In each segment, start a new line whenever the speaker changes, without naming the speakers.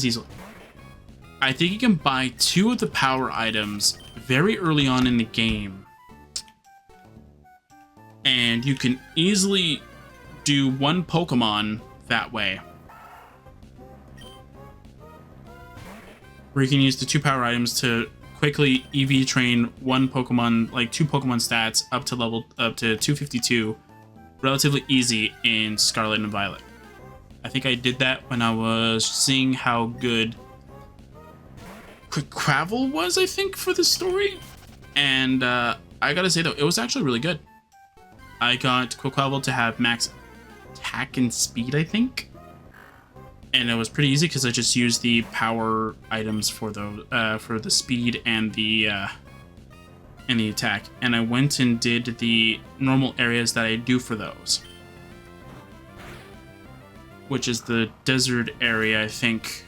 easily. I think you can buy 2 of the power items very early on in the game. And you can easily do 1 Pokemon that way. Where you can use the 2 power items to quickly EV train 1 Pokemon, like 2 Pokemon stats up to 252. Relatively easy in Scarlet and Violet. I think I did that when I was seeing how good Quackquavel was, I think, for the story. And I gotta say, though, it was actually really good. I got Quackquavel to have max attack and speed, I think. And it was pretty easy because I just used the power items for the speed and the attack. And I went and did the normal areas that I do for those, which is the desert area, I think.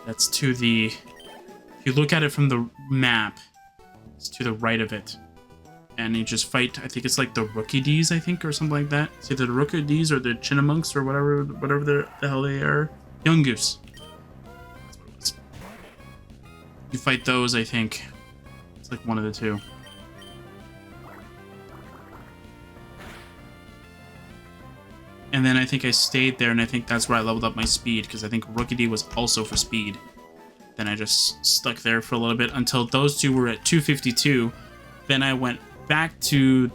That's to the... If you look at it from the map, it's to the right of it. And you just fight, I think it's like the Rookie D's, I think, or something like that. It's either the Rookie D's or the Chinamunks or whatever the hell they are. Young Goose. That's what it was. You fight those, I think. It's like one of the 2. And then I think I stayed there, and I think that's where I leveled up my speed, because I think Rookie D was also for speed. Then I just stuck there for a little bit until those 2 were at 252. Then I went back to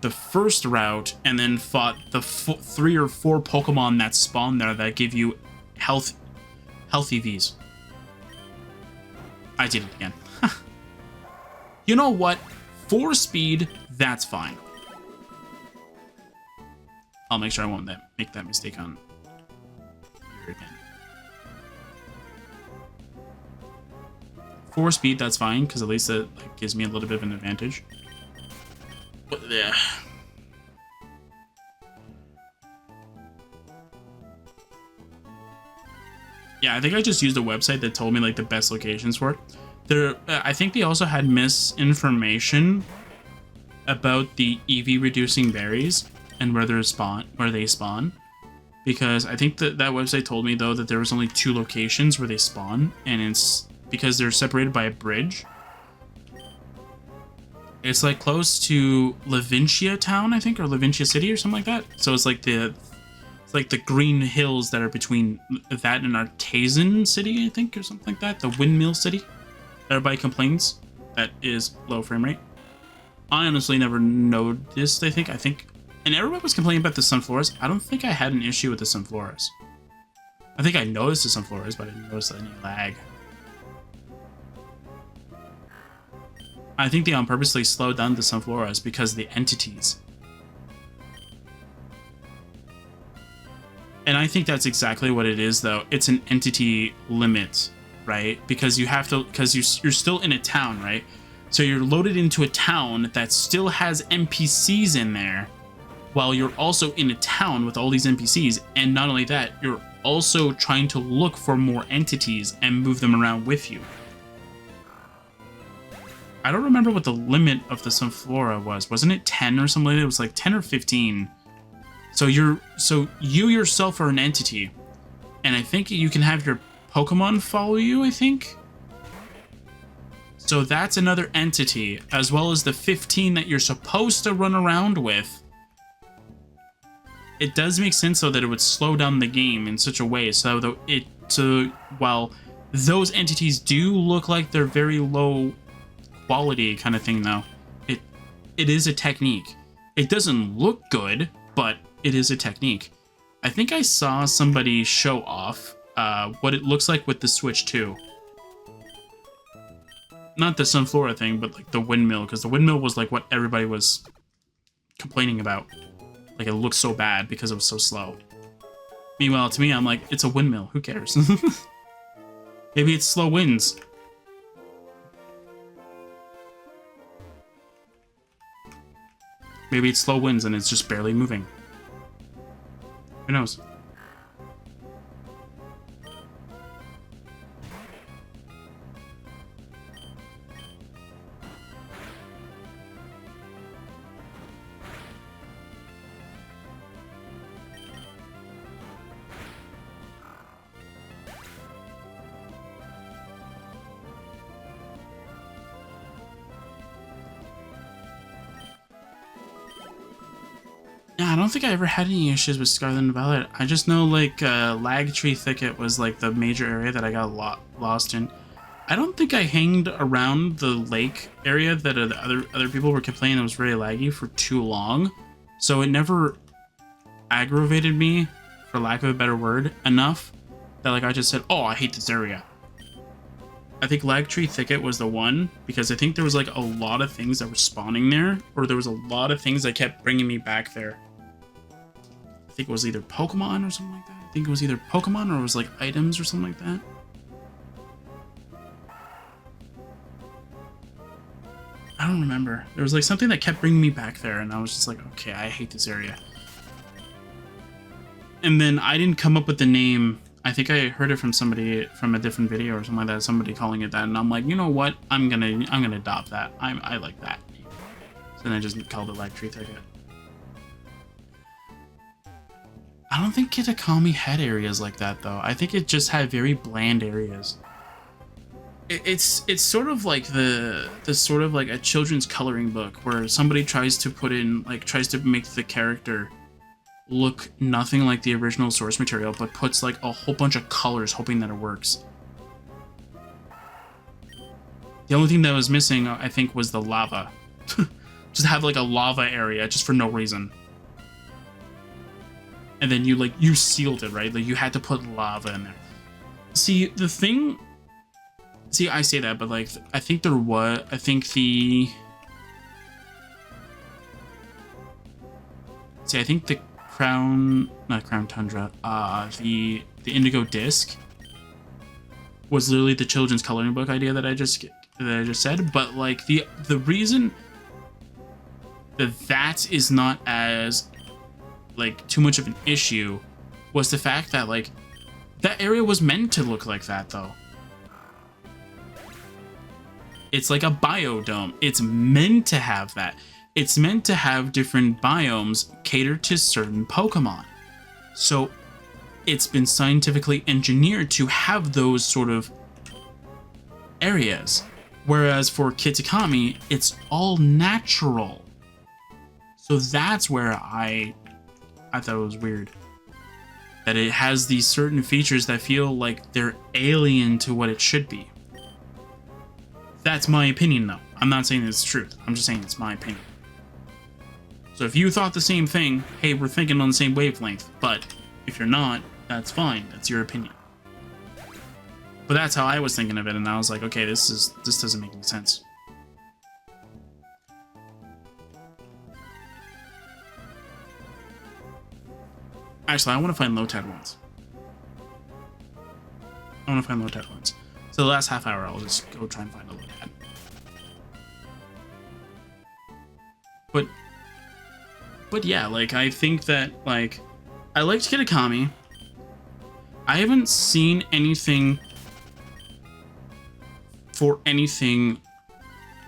the first route and then fought the 3 or 4 Pokemon that spawn there that give you health EVs. I did it again. You know what? For speed, that's fine. I'll make sure I won't make that mistake on here again. For speed, that's fine, because at least it gives me a little bit of an advantage. But yeah. Yeah, I think I just used a website that told me like the best locations for it. I think they also had misinformation about the EV reducing berries and where they spawn, because I think that website told me though that there was only 2 locations where they spawn, and it's because they're separated by a bridge. It's like close to Levincia town, I think, or Levincia city or something like that. So it's like the green hills that are between that and Artesian city, I think, or something like that. The windmill city. Everybody complains that is low frame rate. I honestly never noticed, I think. And everybody was complaining about the Sunfloras. I don't think I had an issue with the Sunfloras. I think I noticed the Sunfloras, but I didn't notice any lag. I think they on purposely slowed down the Sunfloras because of the entities. And I think that's exactly what it is, though. It's an entity limit, right? Because you're still in a town, right? So you're loaded into a town that still has NPCs in there, while you're also in a town with all these NPCs. And not only that, you're also trying to look for more entities and move them around with you. I don't remember what the limit of the Sunflora was. Wasn't it 10 or something? It was like 10 or 15. So you yourself are an entity, and I think you can have your Pokemon follow you, I think. So that's another entity, as well as the 15 that you're supposed to run around with. It does make sense, though, that it would slow down the game in such a way so while those entities do look like they're very low quality kind of thing, though, it is a technique. It doesn't look good, but it is a technique. I think I saw somebody show off what it looks like with the Switch 2. Not the Sunflora thing, but like the windmill, because the windmill was like what everybody was complaining about. Like, it looked so bad because it was so slow. Meanwhile, to me, I'm like, it's a windmill. Who cares? Maybe it's slow winds. Maybe it's slow winds and it's just barely moving. Who knows? I don't think I ever had any issues with Scarlet and Violet. I just know like Lag Tree Thicket was like the major area that I got lost in. I don't think I hanged around the lake area that other people were complaining it was very laggy for too long. So it never aggravated me, for lack of a better word, enough that like I just said, oh, I hate this area. I think Lag Tree Thicket was the one, because I think there was like a lot of things that were spawning there, or there was a lot of things that kept bringing me back there. I think it was either Pokemon or something like that. I think it was either Pokemon or it was like items or something like that. I don't remember. There was like something that kept bringing me back there, and I was just like, okay, I hate this area. And then I didn't come up with the name. I think I heard it from somebody from a different video or something like that, somebody calling it that, and I'm like, you know what? I'm gonna adopt that. I like that. So then I just called it Lag Tree Thicket. I don't think Kitakami had areas like that though. I think it just had very bland areas. It's sort of like the sort of like a children's coloring book where somebody tries to put in like tries to make the character look nothing like the original source material, but puts like a whole bunch of colors hoping that it works. The only thing that was missing, I think, was the lava. Just have like a lava area just for no reason. And then you sealed it, right? Like you had to put lava in there. See, the thing... See, I say that, but like, I think there was... I think the... See, I think the not Crown Tundra, the Indigo Disc was literally the children's coloring book idea that I just said, but like the reason that is not as like too much of an issue was the fact that like that area was meant to look like that though. It's like a biodome. It's meant to have that. It's meant to have different biomes catered to certain Pokemon. So it's been scientifically engineered to have those sort of areas. Whereas for Kitakami, it's all natural. So that's where I thought it was weird. That it has these certain features that feel like they're alien to what it should be. That's my opinion though. I'm not saying it's truth. I'm just saying it's my opinion. So if you thought the same thing, hey, we're thinking on the same wavelength. But if you're not, that's fine. That's your opinion. But that's how I was thinking of it, and I was like, okay, this doesn't make any sense. Actually, I want to find low-tide ones. So the last half hour, I'll just go try and find a low-tide. But yeah, like, I think that, like, I liked Kitakami. I haven't seen anything for anything,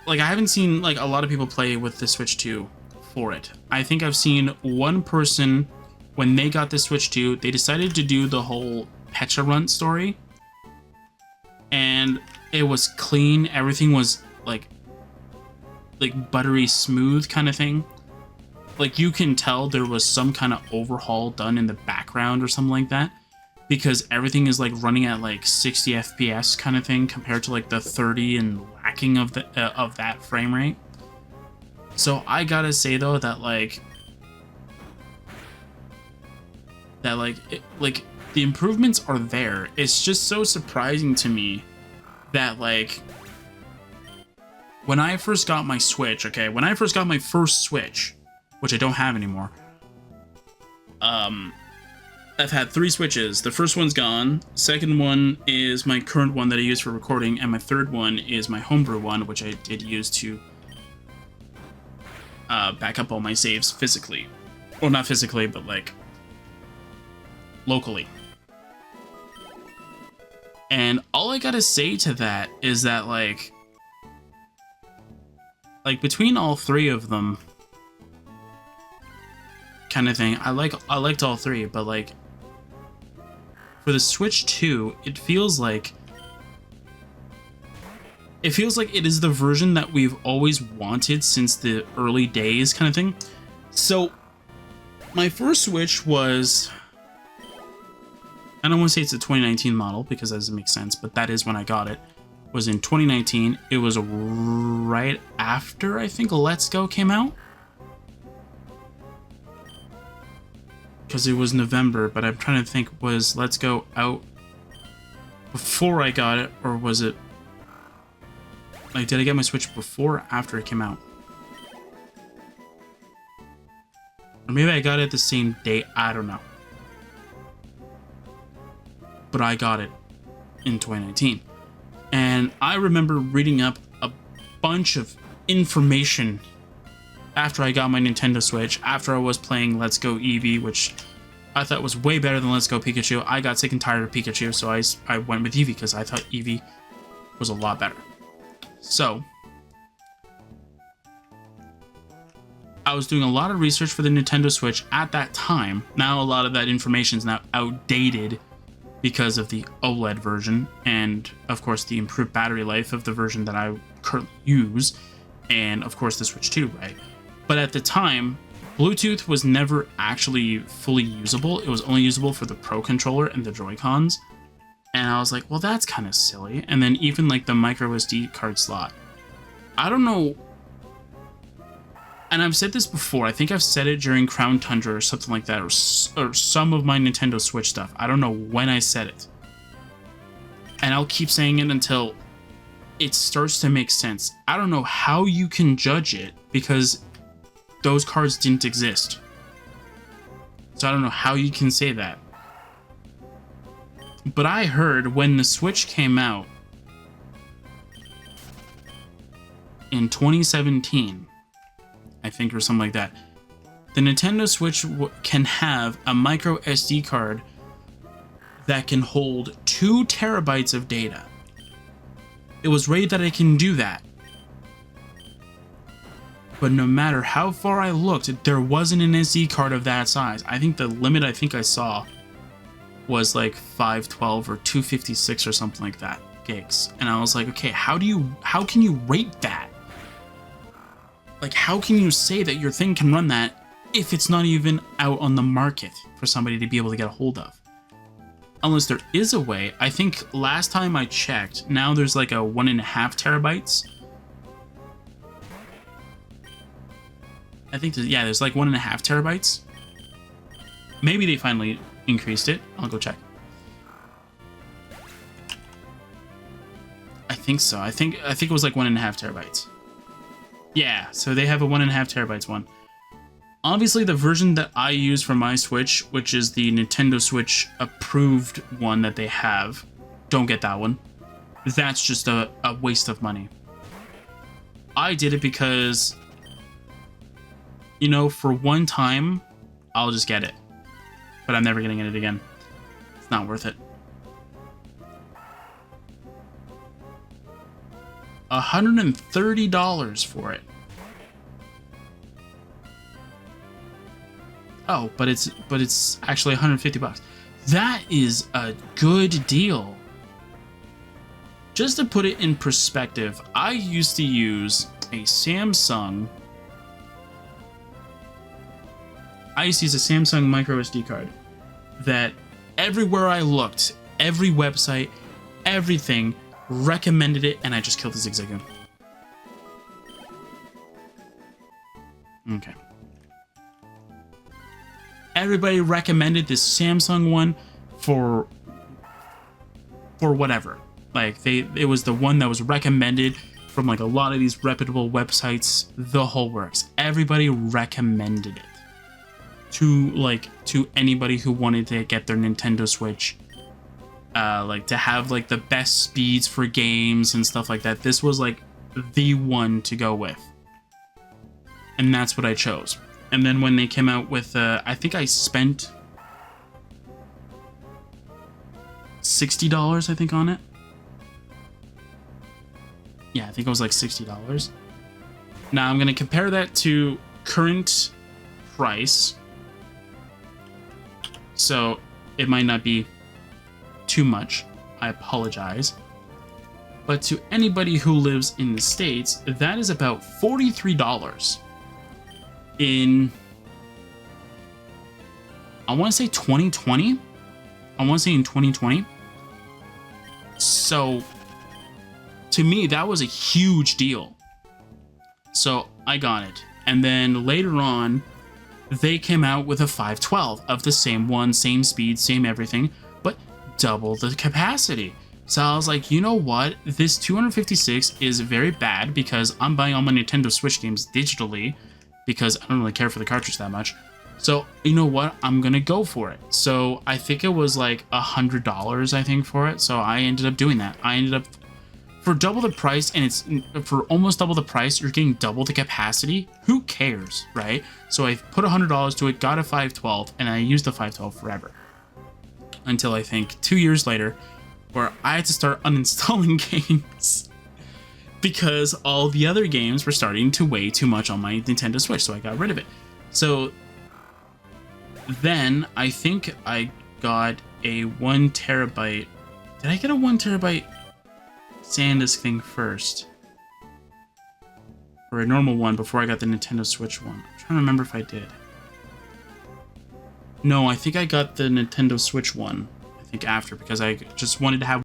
like, I haven't seen, like, a lot of people play with the Switch 2 for it. I think I've seen one person, when they got the Switch 2, they decided to do the whole Pecha story. And it was clean, everything was, like buttery smooth kind of thing. Like, you can tell there was some kind of overhaul done in the background or something like that, because everything is like running at like 60 FPS kind of thing compared to like the 30 and lacking of the of that frame rate. So I gotta say though that the improvements are there. It's just so surprising to me that like when I first got my Switch, okay, when I first got my first Switch, which I don't have anymore. I've had 3 Switches. The first one's gone. Second one is my current one that I use for recording, and my third one is my homebrew one, which I did use to back up all my saves physically. Well, not physically, but like locally. And all I gotta say to that is that like between all 3 of them, kind of thing, I liked all 3, but like for the Switch 2, it feels like it is the version that we've always wanted since the early days kind of thing. So my first Switch was, I don't want to say it's a 2019 model because that doesn't make sense, but that is when I got it. Was in 2019. It was right after, I think, Let's Go came out. Because it was November, but I'm trying to think, was Let's Go out before I got it, or was it, like, did I get my Switch before or after it came out? Or maybe I got it the same day, I don't know. But I got it in 2019. And I remember reading up a bunch of information after I got my Nintendo Switch, after I was playing Let's Go Eevee, which I thought was way better than Let's Go Pikachu. I got sick and tired of Pikachu, so I went with Eevee because I thought Eevee was a lot better. So, I was doing a lot of research for the Nintendo Switch at that time. Now a lot of that information is now outdated because of the OLED version and, of course, the improved battery life of the version that I currently use, and, of course, the Switch 2, right? But at the time, Bluetooth was never actually fully usable. It was only usable for the Pro Controller and the Joy-Cons. And I was like, well, that's kind of silly. And then even, like, the micro SD card slot. I don't know. And I've said this before. I think I've said it during Crown Tundra or something like that, or some of my Nintendo Switch stuff. I don't know when I said it. And I'll keep saying it until it starts to make sense. I don't know how you can judge it because those cards didn't exist. So I don't know how you can say that. But I heard when the Switch came out in 2017, I think, or something like that, the Nintendo Switch can have a micro SD card that can hold 2 terabytes of data. It was rated that it can do that. But no matter how far I looked, there wasn't an SD card of that size. I think the limit I saw was like 512 or 256 or something like that gigs. And I was like, okay, how can you rate that? Like, how can you say that your thing can run that if it's not even out on the market for somebody to be able to get a hold of? Unless there is a way. I think last time I checked, now there's like a 1.5 terabytes. I think, there's like 1.5 terabytes. Maybe they finally increased it. I'll go check. I think so. I think it was like 1.5 terabytes. Yeah, so they have a 1.5 terabytes one. Obviously, the version that I use for my Switch, which is the Nintendo Switch approved one that they have, don't get that one. That's just a waste of money. I did it because, you know, for one time, I'll just get it. But I'm never gonna get it again. It's not worth it. $130 for it. Oh, but it's actually 150 bucks. That is a good deal. Just to put it in perspective, I used to use a Samsung. I used to use a Samsung micro SD card that everywhere I looked, every website, everything recommended it, and I just killed the Zigzagoon. Okay. Everybody recommended this Samsung one for whatever. Like, it was the one that was recommended from like a lot of these reputable websites, the whole works. Everybody recommended it to anybody who wanted to get their Nintendo Switch, like to have like the best speeds for games and stuff like that. This was like the one to go with, and that's what I chose. And then when they came out with, I think I spent $60, I think, on it. Yeah, I think it was like $60. Now I'm gonna compare that to current price. So it might not be too much. I apologize. But to anybody who lives in the States, that is about $43 in I want to say 2020. I want to say in 2020. So to me, that was a huge deal. So I got it. And then later on, they came out with a 512 of the same one, same speed, same everything, but double the capacity. So I was like, you know what? This 256 is very bad because I'm buying all my Nintendo Switch games digitally because I don't really care for the cartridge that much. So you know what? I'm gonna go for it. So I think it was like $100, I think, for it. So I ended up doing that. I ended up for double the price, and it's for almost double the price. You're getting double the capacity. Who cares, right? So I put $100 to it, got a 512, and I used the 512 forever until I think 2 years later, where I had to start uninstalling games because all the other games were starting to weigh too much on my Nintendo Switch, so I got rid of it. So then I think I got a 1 terabyte. Did I get a 1 terabyte SanDisk thing first? Or a normal one before I got the Nintendo Switch one? I'm trying to remember if I did. No, I think I got the Nintendo Switch one, I think, after, because I just wanted to have